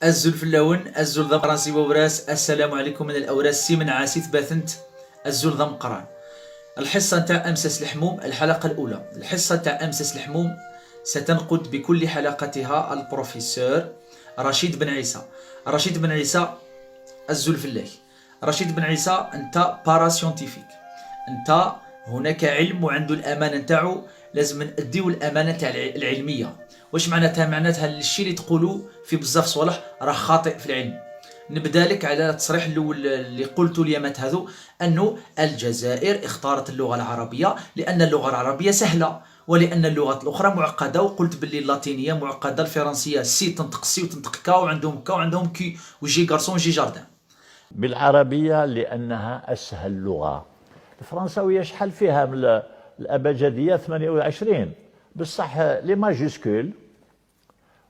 الزول في اللون الزول ذا فرنسي وبراس. السلام عليكم من الأوراس سي من عاسيت باثنت الزول ذا مقران. الحصة نتاع أمسس الحموم الحلقة الأولى. الحصة نتاع أمسس الحموم ستنقد بكل حلقاتها البروفيسور رشيد بن عيسى. رشيد بن عيسى الزول في الله. رشيد بن عيسى أنت باراسيونتيفيك، أنت هناك علم وعنده الأمانة نتاعو، لازم نأديو الأمانة تاع العلمية. واش معناتها؟ معناتها الشيء اللي تقولوا في بزاف صوالح راه خاطئ في العلم. نبدا لك على التصريح الاول اللي قلته اليامات هذو، انه الجزائر اختارت اللغه العربيه لان اللغه العربيه سهله، ولان اللغات الاخرى معقده. وقلت باللي اللاتينيه معقده، الفرنسيه سي تنطق سي وتنطق كا، وعندهم كا وعندهم كي، وجي غارسون جي جاردان. بالعربية لأنها أسهل لغة. الفرنساوية شحال فيها من الأبجدية 28، بصح لي ماجيسكول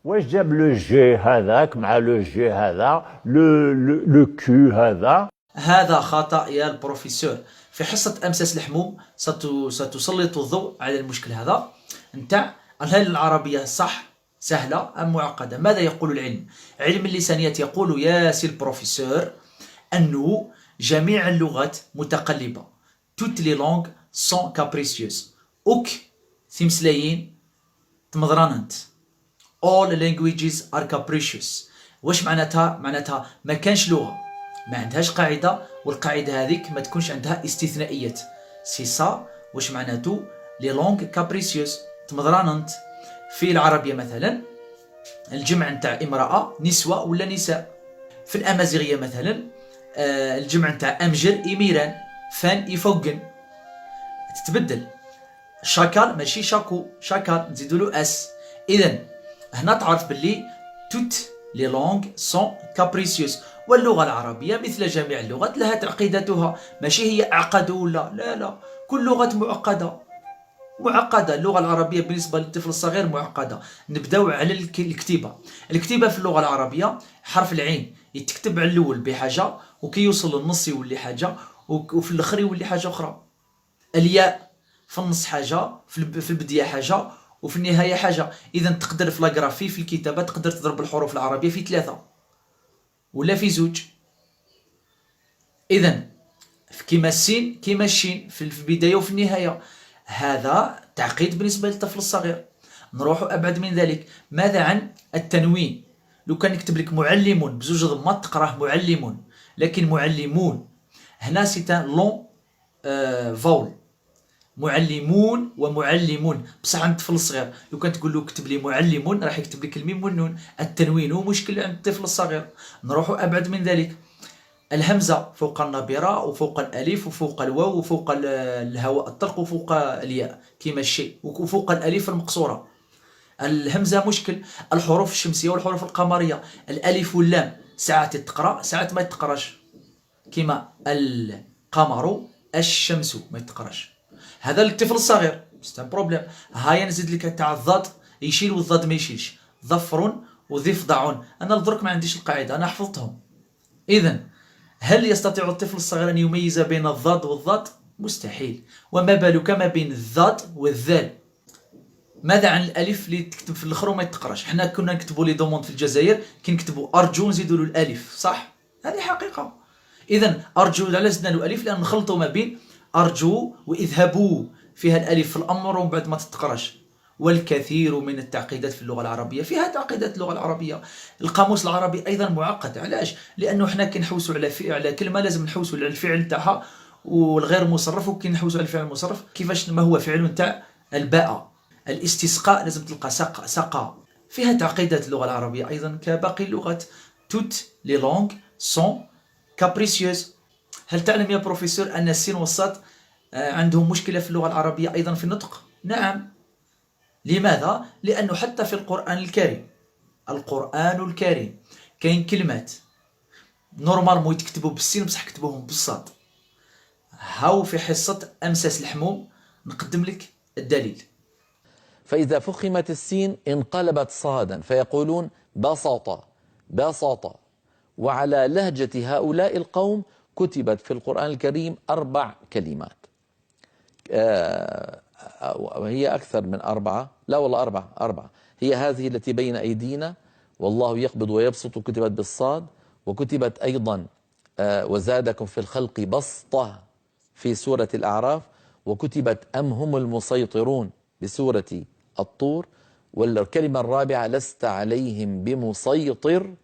واش جاب لو جي هذاك مع لو جي هذا لو كيو هذا. هذا خطأ يا البروفيسور. في حصة أمسس الحموم ستسلط الضوء على المشكل هذا نتاع هل العربية صح سهلة أم معقدة. ماذا يقول العلم؟ علم اللسانيات يقول يا سي البروفيسور أنه جميع اللغات متقلبة. toutes les langues sont capricieuses. اوك ثمسلايين تمضراننت. all languages are capricious. واش معناتها؟ معناتها ما كانش لغة ما عندهاش قاعدة، والقاعدة هذيك ما تكونش عندها استثنائيات. سي سا واش معناتو لي لونغ كابريسيوس تمضراننت. في العربية مثلا الجمع نتاع امرأة نسوة ولا نساء. في الأمازيغية مثلا الجمع نتاع أمجر إميران، فان يفوقن، تتبدل. شاكال ماشي شاكو، شاكال نزيدولو اس. إذن هنا تعرف باللي توت لي لونغ سون كابريسيوس. واللغة العربية مثل جميع اللغات لها تعقيداتها، ماشي هي أعقد ولا لا. كل لغة معقدة. اللغة العربية بالنسبة للطفل الصغير معقدة. نبداو على الكتيبة في اللغة العربية. حرف العين يتكتب على الأول بحاجة، وكي يوصل للنص يولي حاجة، وفي الآخر يولي حاجة أخرى. الياء في النص حاجة، في البداية حاجة، وفي النهاية حاجة. إذا تقدر في لاغرافي في الكتابة تقدر تضرب الحروف العربية في 3 ولا في 2. إذا كيما السين كيما الشين في البداية وفي النهاية. هذا تعقيد بالنسبة للطفل الصغير. نروح أبعد من ذلك. ماذا عن التنوين؟ لو كان يكتب لك معلم بزوج ضمات تقراه معلم، لكن معلمون هنا سيتان لون فول. معلمون ومعلمون، بصح عند الطفل الصغير لو كان تقول له كتب لي معلمون راح يكتب لك الميم والنون. التنوين هو مشكل عند الطفل الصغير. نروح أبعد من ذلك. الهمزة فوق النابرة وفوق الألف وفوق الواو وفوق الهواء الطلق وفوق الياء كيما الشيء، وفوق الألف المقصورة. الهمزة مشكل. الحروف الشمسية والحروف القمرية، الألف واللام ساعات تقرأ ساعات ما يتقراش، كيما القمر الشمس ما يتقراش. هذا للطفل الصغير ستان بروبليم. هيا نزيد لك تاع الضاد يشيل والضاد ما يشيلش، ظفر وضفدع. انا لدرك ما عنديش القاعده، انا حفظتهم. اذا هل يستطيع الطفل الصغير ان يميز بين الضاد والضاد؟ مستحيل. وما بالك ما بين الضاد والذال. ماذا عن الالف اللي تكتب في الاخر وما يتقراش؟ حنا كنا نكتبوا لي دوموند في الجزائر كي نكتبوا ارجو نزيدوا له الالف، صح؟ هذه حقيقه. اذا ارجو علاش زدنا له الف؟ لان نخلطوا ما بين ارجو واذهبوا فيها الالف في الامر ومن بعد ما تتقراش. والكثير من التعقيدات في اللغه العربيه فيها تعقيدات اللغه العربيه. القاموس العربي ايضا معقد. علاش؟ لانه حنا كي نحوسوا على كلمه لازم نحوسوا على الفعل تاعها والغير مصرف، وكي نحوسوا على الفعل المصرف كيفاش ما هو فعل تاع الباء. الاستسقاء لازم تلقى سقى. فيها تعقيدات اللغه العربيه ايضا كباقي اللغات. توت لي لونغ سون كابريسيوز. هل تعلم يا بروفيسور أن السين والصاد عندهم مشكلة في اللغة العربية أيضا في النطق؟ نعم. لماذا؟ لأنه حتى في القرآن الكريم كاين كلمات نورمالمون يتكتبوا بالسين بصح كتبوهم بالصاد. هاو في حصة أمساس الحموم نقدم لك الدليل. فإذا فخمت السين انقلبت صادا فيقولون بساطة. وعلى لهجة هؤلاء القوم كتبت في القرآن الكريم 4 كلمات. هي أكثر من 4، لا والله 4. هي هذه التي بين أيدينا، والله يقبض ويبسط كتبت بالصاد، وكتبت أيضا وزادكم في الخلق بسطة في سورة الأعراف، وكتبت أم هم المسيطرون بسورة الطور، والكلمة الرابعة لست عليهم بمسيطر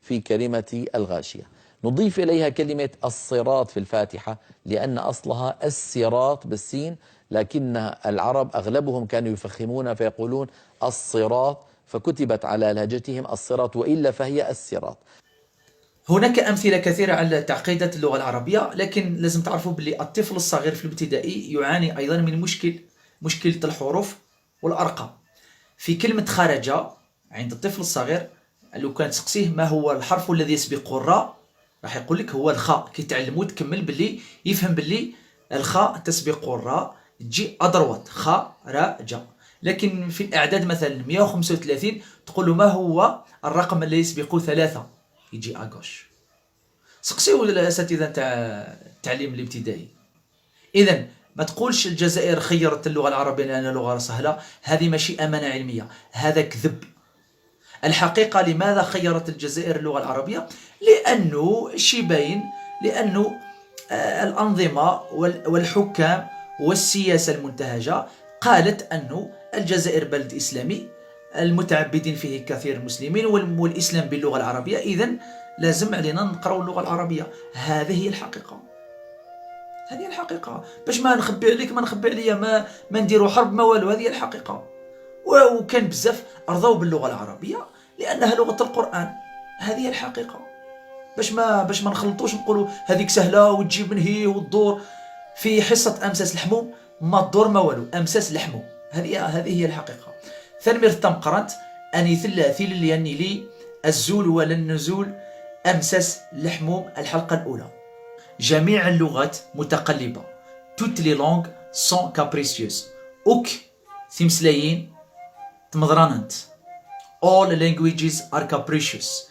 في كلمة الغاشية. نضيف إليها كلمة الصراط في الفاتحة لأن أصلها الصراط بالسين، لكن العرب أغلبهم كانوا يفخمون فيقولون الصراط، فكتبت على لهجتهم الصراط، وإلا فهي الصراط. هناك أمثلة كثيرة على تعقيدات اللغة العربية، لكن لازم تعرفوا بلي الطفل الصغير في الابتدائي يعاني أيضا من مشكلة الحروف والأرقام. في كلمة خرج عند الطفل الصغير لو كان تسقسيه ما هو الحرف الذي يسبق الراء راح يقول لك هو الخاء. كي تعلمو تكمل بلي يفهم بلي الخاء تسبق الراء تجي أدروت خرج. لكن في الأعداد مثلا 135 تقول له ما هو الرقم الذي يسبق 3 يجي أغوش. سقسيو الأساتذة تاع التعليم الابتدائي. إذا ما تقولش الجزائر خيرت اللغة العربية لأنها لغة سهلة، هذه ماشي أمانة علمية، هذا كذب. الحقيقة لماذا خيرت الجزائر اللغة العربية؟ لأنه شي باين، لأنه الأنظمة والحكام والسياسة المنتهجة قالت أنه الجزائر بلد إسلامي المتعبدين فيه كثير المسلمين والإسلام باللغة العربية، إذن لازم علينا نقرأ اللغة العربية. هذه هي الحقيقة، هذه الحقيقة. باش ما نخبي عليك ما نخبي عليا ما نديروا حرب ما والو، هذه الحقيقة. وكان بزاف أرضوا باللغة العربية لأنها لغة القرآن، هذه الحقيقة. باش ما نخلطوش نقولوا هذيك سهلة وتجيب من هي والدور. في حصة أمساس الحموم ما الدور ما والو، أمساس الحموم، هذه هي الحقيقة. ثنمير تم قرنت أني ثلاثيل اللي يعني لي الزول ولا النزول أمساس الحموم الحلقة الأولى. جميع اللغات متقلبة. Toutes les langues sont capricieuses. أوك ثمسلايين تمضراننت. All languages are capricious.